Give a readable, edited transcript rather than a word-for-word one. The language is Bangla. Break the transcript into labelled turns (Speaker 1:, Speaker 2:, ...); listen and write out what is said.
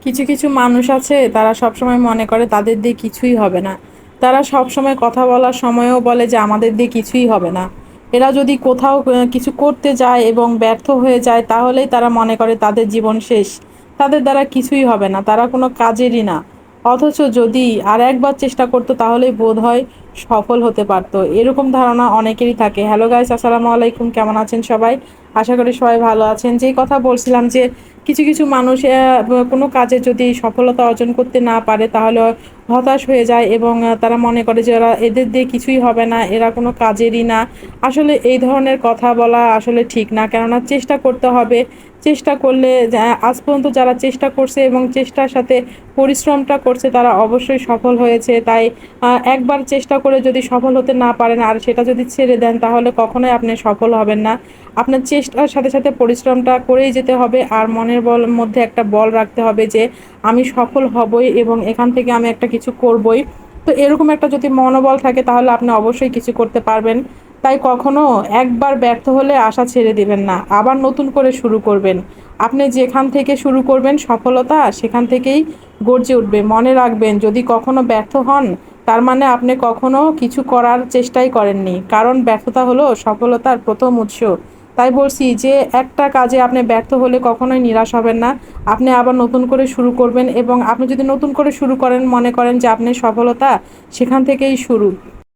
Speaker 1: কিছু কিছু মানুষ আছে, তারা সবসময় মনে করে তাদের দিয়ে কিছুই হবে না। তারা সবসময় কথা বলার সময়ও বলে যে আমাদের দিয়ে কিছুই হবে না। এরা যদি কোথাও কিছু করতে যায় এবং ব্যর্থ হয়ে যায়, তাহলেই তারা মনে করে তাদের জীবন শেষ, তাদের দ্বারা কিছুই হবে না, তারা কোনো কাজেরই না। অথচ যদি আর একবার চেষ্টা করতো তাহলেই বোধ হয় সফল হতে পারতো। এরকম ধারণা অনেকেরই থাকে। হ্যালো গাইস, আসসালামু আলাইকুম, কেমন আছেন সবাই? আশা করি সবাই ভালো আছেন। যেই কথা বলছিলাম যে কিছু কিছু মানুষ কোনো কাজে যদি সফলতা অর্জন করতে না পারে, তাহলে হতাশ হয়ে যায় এবং তারা মনে করে যে ওরা, এদের দিয়ে কিছুই হবে না, এরা কোনো কাজেরই না। আসলে এই ধরনের কথা বলা আসলে ঠিক না, কেননা চেষ্টা করতে হবে। চেষ্টা করলে আজ পর্যন্ত যারা চেষ্টা করছে এবং চেষ্টার সাথে পরিশ্রমটা করছে, তারা অবশ্যই সফল হয়েছে। তাই একবার চেষ্টা করে যদি সফল হতে না পারেন আর সেটা যদি ছেড়ে দেন, তাহলে কখনোই আপনি সফল হবেন না। আপনার চেষ্টার সাথে সাথে পরিশ্রমটা করেই যেতে হবে, আর মনের মধ্যে একটা বল রাখতে হবে যে আমি সফল হবই এবং এখান থেকে আমি একটা কিছু করবই। তো এরকম একটা যদি মনোবল থাকে, তাহলে আপনি অবশ্যই কিছু করতে পারবেন। তাই কখনো একবার ব্যর্থ হলে আশা ছেড়ে দিবেন না, আবার নতুন করে শুরু করবেন। আপনি যেখান থেকে শুরু করবেন সফলতা সেখান থেকেই গর্জে উঠবে। মনে রাখবেন, যদি কখনো ব্যর্থ হন, তার মানে আপনি কখনো কিছু করার চেষ্টাই করেননি, কারণ ব্যর্থতা হলো সফলতার প্রথম উৎস। তাই বলছি যে একটা কাজে আপনি ব্যর্থ হলে কখনোই নিরাশ হবেন না। আপনি আবার নতুন করে শুরু করবেন এবং আপনি যদি নতুন করে শুরু করেন, মনে করেন যে আপনি সফলতা সেখান থেকেই শুরু।